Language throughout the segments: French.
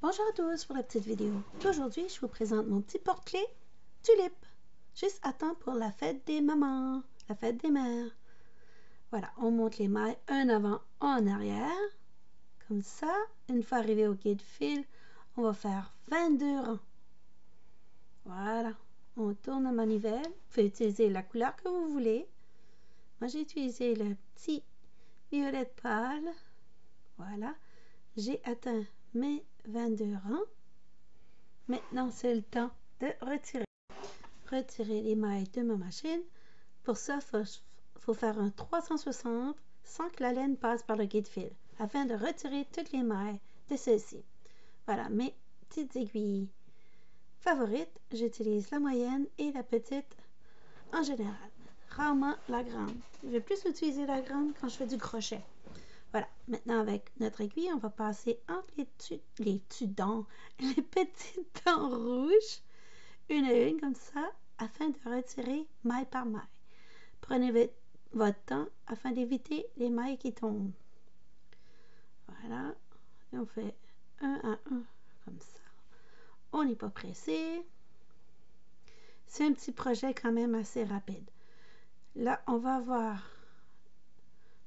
Bonjour à tous pour la petite vidéo. Aujourd'hui, je vous présente mon petit porte-clés tulipe. Juste à temps pour la fête des mamans, la fête des mères. Voilà, on monte les mailles un avant, un en arrière. Comme ça, une fois arrivé au quai de fil, on va faire 22 rangs. Voilà, on tourne la manivelle. Vous pouvez utiliser la couleur que vous voulez. Moi, j'ai utilisé le petit violet pâle. Voilà, j'ai atteint mes 22 rangs. Maintenant, c'est le temps de retirer les mailles de ma machine. Pour ça, il faut faire un 360 sans que la laine passe par le guide-fil afin de retirer toutes les mailles de celle-ci. Voilà mes petites aiguilles favorites. J'utilise la moyenne et la petite en général. Rarement la grande. Je vais plus utiliser la grande quand je fais du crochet. Voilà, maintenant avec notre aiguille, on va passer entre les petits dents rouges, une à une comme ça, afin de retirer maille par maille. Prenez votre temps afin d'éviter les mailles qui tombent. Voilà, et on fait un à un comme ça. On n'est pas pressé. C'est un petit projet quand même assez rapide. Là, on va avoir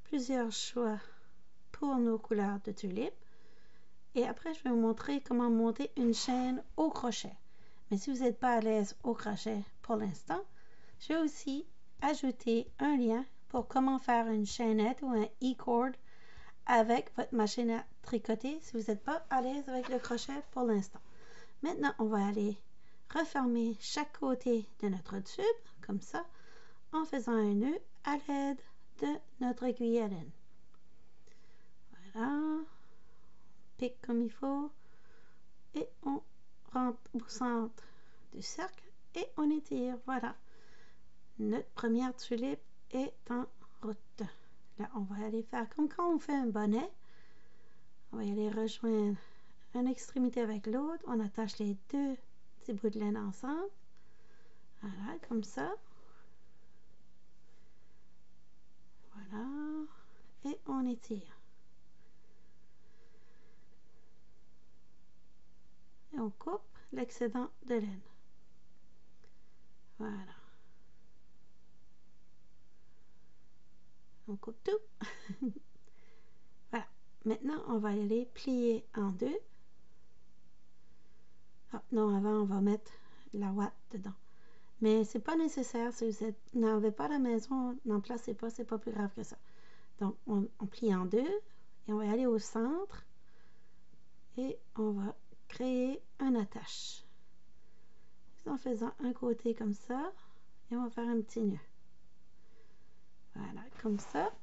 plusieurs choix pour nos couleurs de tulipes. Et après, je vais vous montrer comment monter une chaîne au crochet. Mais si vous n'êtes pas à l'aise au crochet pour l'instant, je vais aussi ajouter un lien pour comment faire une chaînette ou un e-cord avec votre machine à tricoter si vous n'êtes pas à l'aise avec le crochet pour l'instant. Maintenant, on va aller refermer chaque côté de notre tube, comme ça, en faisant un nœud à l'aide de notre aiguille à laine. Voilà. Pique comme il faut et on rentre au centre du cercle et on étire. Voilà, notre première tulipe est en route. Là, on va aller faire comme quand on fait un bonnet. On va y aller rejoindre une extrémité avec l'autre. On attache les deux petits bouts de laine ensemble. Voilà, comme ça. Voilà, et on étire. Et on coupe l'excédent de laine. Voilà. On coupe tout. Voilà. Maintenant, on va aller plier en deux. Ah, non, avant, on va mettre la ouate dedans. Mais c'est pas nécessaire. Si vous n'en avez pas à la maison, n'en placez pas, c'est pas plus grave que ça. Donc, on plie en deux et on va aller au centre et on va créer un attache. En faisant un côté comme ça et on va faire un petit nœud. Voilà, comme ça.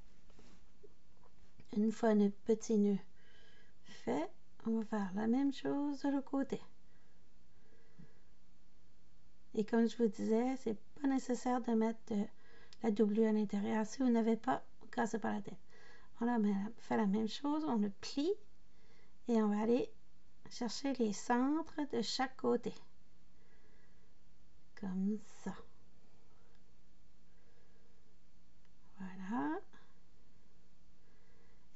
Une fois notre petit nœud fait, on va faire la même chose de l'autre côté. Et comme je vous disais, c'est pas nécessaire de mettre la doublure à l'intérieur. Si vous n'avez pas, vous ne cassez pas la tête. On fait la même chose, on le plie et on va aller chercher les centres de chaque côté. Comme ça. Voilà.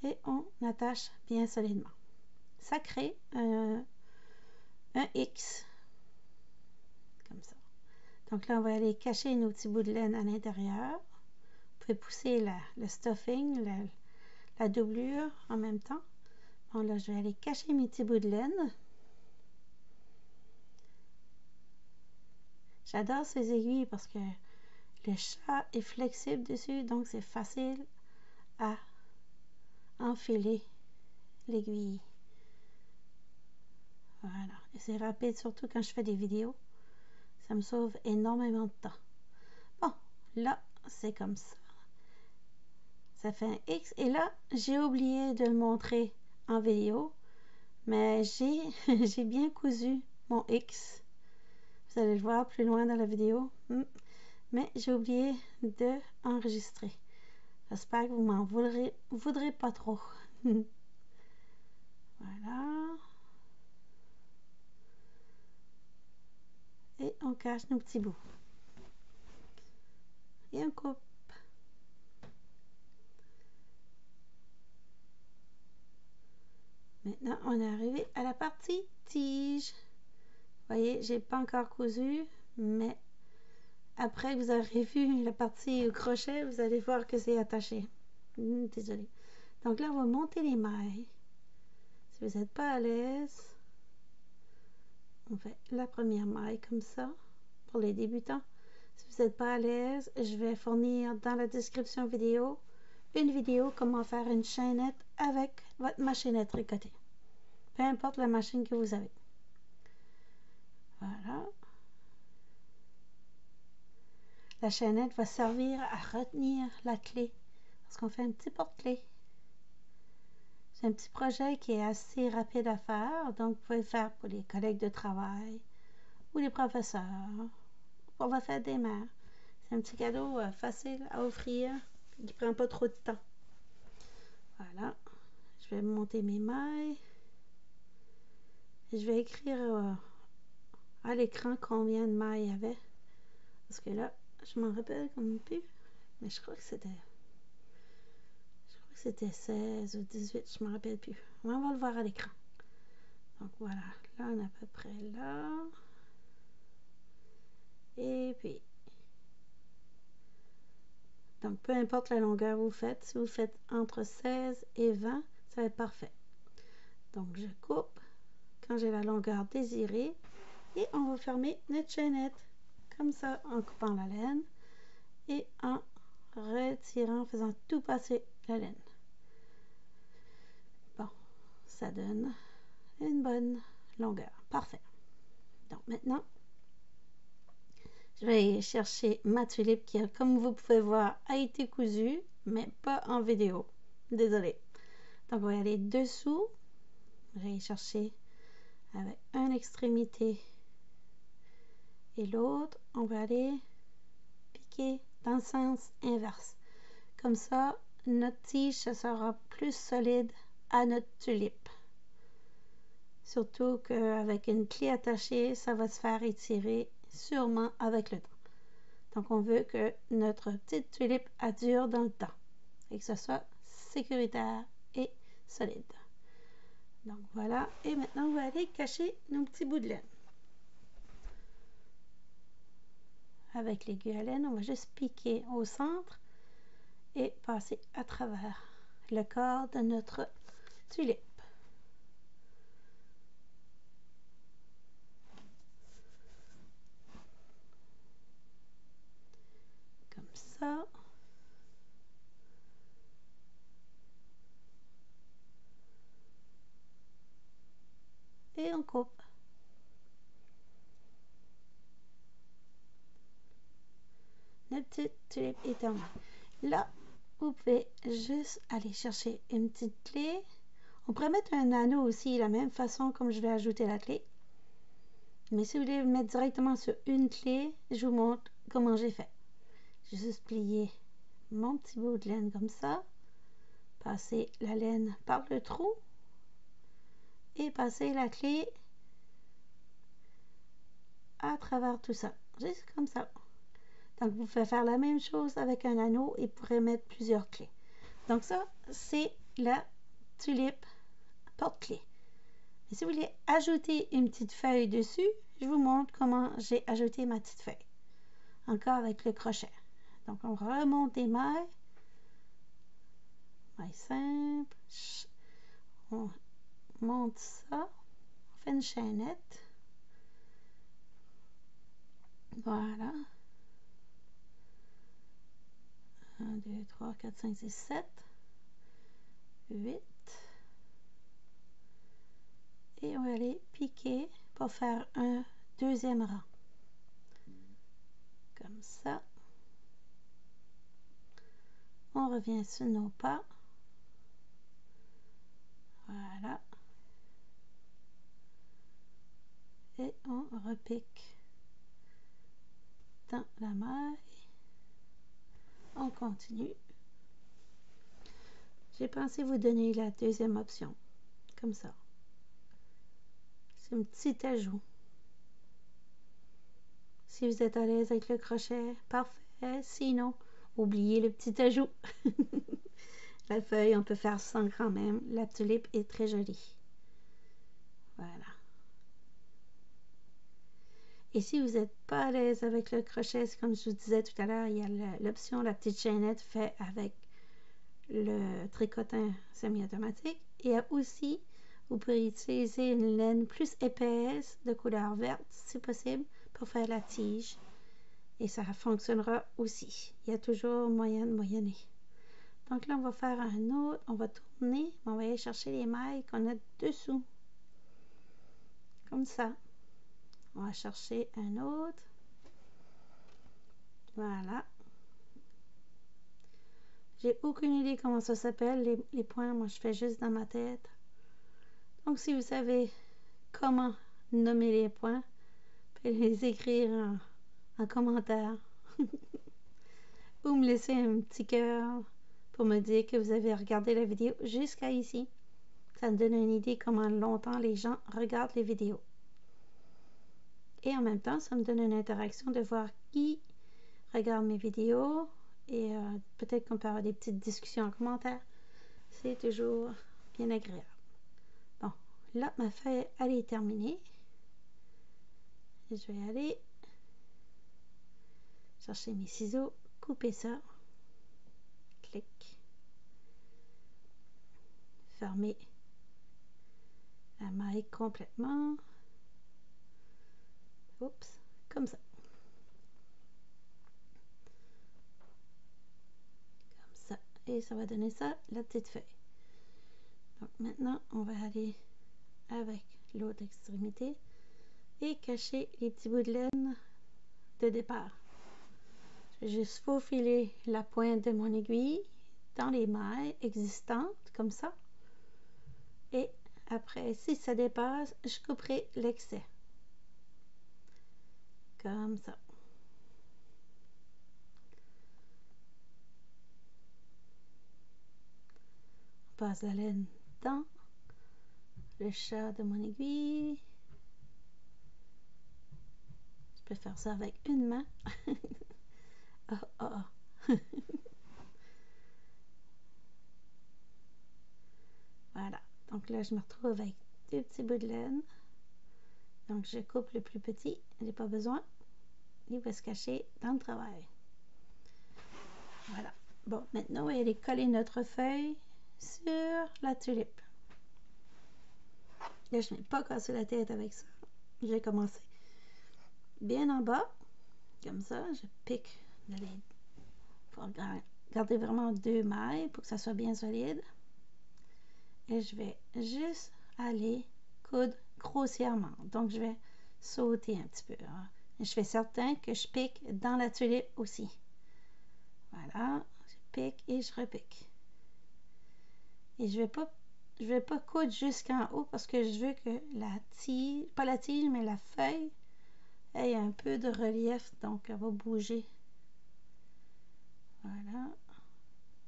Et on attache bien solidement. Ça crée un X. Comme ça. Donc là, on va aller cacher nos petits bouts de laine à l'intérieur. Vous pouvez pousser le stuffing, la doublure en même temps. Bon, là, je vais aller cacher mes petits bouts de laine. J'adore ces aiguilles parce que le chat est flexible dessus, donc c'est facile à enfiler l'aiguille. Voilà. Et c'est rapide, surtout quand je fais des vidéos. Ça me sauve énormément de temps. Bon, là, c'est comme ça. Ça fait un X. Et là, j'ai oublié de le montrer en vidéo. Mais j'ai bien cousu mon X. Vous allez le voir plus loin dans la vidéo. Mais j'ai oublié de enregistrer. J'espère que vous m'en voudrez pas trop. Voilà. Et on cache nos petits bouts. Et on coupe. Maintenant, on est arrivé à la partie tige. Vous voyez, j'ai pas encore cousu, mais après que vous aurez vu la partie au crochet, vous allez voir que c'est attaché. Désolée. Donc là, on va monter les mailles. Si vous n'êtes pas à l'aise, on fait la première maille comme ça pour les débutants. Si vous n'êtes pas à l'aise, je vais fournir dans la description vidéo une vidéo comment faire une chaînette avec votre machinette tricotée. Peu importe la machine que vous avez. Voilà. La chaînette va servir à retenir la clé parce qu'on fait un petit porte-clés. C'est un petit projet qui est assez rapide à faire, donc vous pouvez le faire pour les collègues de travail ou les professeurs, pour votre fête des mères. C'est un petit cadeau facile à offrir qui ne prend pas trop de temps. Voilà, je vais monter mes mailles. Et je vais écrire à l'écran combien de mailles il y avait. Parce que là, je m'en rappelle comme plus, mais je crois que c'était 16 ou 18, je ne me rappelle plus. On va le voir à l'écran. Donc voilà, là on est à peu près là. Et puis, donc peu importe la longueur que vous faites, si vous faites entre 16 et 20, ça va être parfait. Donc je coupe quand j'ai la longueur désirée et on va fermer notre chaînette comme ça en coupant la laine et en retirant, en faisant tout passer la laine. Bon, ça donne une bonne longueur. Parfait. Donc maintenant, je vais chercher ma tulipe qui, comme vous pouvez voir, a été cousue, mais pas en vidéo. Désolée. Donc, on va aller dessous. Je vais chercher avec une extrémité et l'autre. On va aller piquer dans le sens inverse. Comme ça, notre tige sera plus solide à notre tulipe. Surtout qu'avec une clé attachée, ça va se faire étirer sûrement avec le temps. Donc, on veut que notre petite tulipe dure dans le temps et que ce soit sécuritaire et solide. Donc, voilà. Et maintenant, on va aller cacher nos petits bouts de laine. Avec l'aiguille à laine, on va juste piquer au centre et passer à travers le corps de notre tulipe. Comme ça. Et on coupe. Notre petite tulipe est terminée. Là, vous pouvez juste aller chercher une petite clé. On pourrait mettre un anneau aussi, de la même façon comme je vais ajouter la clé. Mais si vous voulez le mettre directement sur une clé, je vous montre comment j'ai fait. J'ai juste plié mon petit bout de laine comme ça, passer la laine par le trou et passer la clé à travers tout ça, juste comme ça. Donc, vous pouvez faire la même chose avec un anneau et vous pourrez mettre plusieurs clés. Donc ça, c'est la tulipe porte-clés. Et si vous voulez ajouter une petite feuille dessus, je vous montre comment j'ai ajouté ma petite feuille. Encore avec le crochet. Donc, on remonte des mailles. Maille simple. On monte ça. On fait une chaînette. Voilà. 1, 2, 3, 4, 5, 6, 7. 8. Et on va aller piquer pour faire un deuxième rang. Comme ça. On revient sur nos pas. Voilà. Et on repique dans la maille. On continue. J'ai pensé vous donner la deuxième option. Comme ça. C'est un petit ajout. Si vous êtes à l'aise avec le crochet, parfait. Sinon, oubliez le petit ajout. La feuille, on peut faire sans quand même. La tulipe est très jolie. Voilà. Et si vous n'êtes pas à l'aise avec le crochet, comme je vous disais tout à l'heure, il y a l'option la petite chaînette faite avec le tricotin semi-automatique. Et aussi, vous pouvez utiliser une laine plus épaisse de couleur verte, si possible, pour faire la tige. Et ça fonctionnera aussi. Il y a toujours moyen de moyenner. Donc là, on va faire un autre. On va tourner. On va aller chercher les mailles qu'on a dessous. Comme ça. On va chercher un autre. Voilà. J'ai aucune idée comment ça s'appelle, les points. Moi, je fais juste dans ma tête. Donc, si vous savez comment nommer les points, vous pouvez les écrire en commentaire. Ou me laisser un petit cœur pour me dire que vous avez regardé la vidéo jusqu'à ici. Ça me donne une idée comment longtemps les gens regardent les vidéos. Et en même temps, ça me donne une interaction de voir qui regarde mes vidéos et peut-être qu'on peut avoir des petites discussions en commentaire. C'est toujours bien agréable. Bon, là, ma feuille, elle est terminée. Et je vais aller chercher mes ciseaux, couper ça. Clic. Fermer la maille complètement. Oups, comme ça. Comme ça. Et ça va donner ça, la petite feuille. Donc maintenant, on va aller avec l'autre extrémité et cacher les petits bouts de laine de départ. Je vais juste faufiler la pointe de mon aiguille dans les mailles existantes, comme ça. Et après, si ça dépasse, je couperai l'excès. Comme ça. On passe la laine dans le chat de mon aiguille. Je peux faire ça avec une main. Oh, oh, oh. Voilà. Donc là, je me retrouve avec deux petits bouts de laine. Donc, je coupe le plus petit. Je n'ai pas besoin. Il va se cacher dans le travail. Voilà. Bon, maintenant, on va aller coller notre feuille sur la tulipe. Là, je n'ai pas cassé la tête avec ça. J'ai commencé bien en bas. Comme ça, je pique pour garder vraiment deux mailles pour que ça soit bien solide. Et je vais juste aller coudre grossièrement. Donc, je vais sauter un petit peu. Hein. Et je fais certain que je pique dans la tulipe aussi. Voilà, je pique et je repique. Et je vais pas coudre jusqu'en haut parce que je veux que la tige, pas la tige, mais la feuille ait un peu de relief. Donc, elle va bouger. Voilà.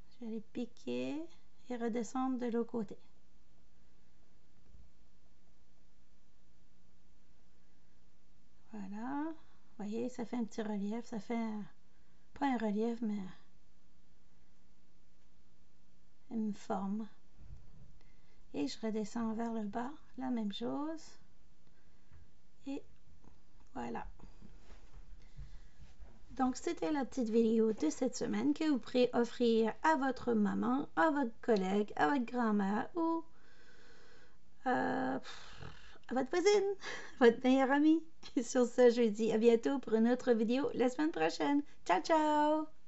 Je vais aller piquer et redescendre de l'autre côté. Voilà. Vous voyez, ça fait un petit relief. Ça fait pas un relief, mais une forme. Et je redescends vers le bas. La même chose. Et voilà. Donc, c'était la petite vidéo de cette semaine que vous pourrez offrir à votre maman, à votre collègue, à votre grand-mère ou à votre voisine, votre meilleure amie. Sur ce, je vous dis à bientôt pour une autre vidéo la semaine prochaine. Ciao, ciao!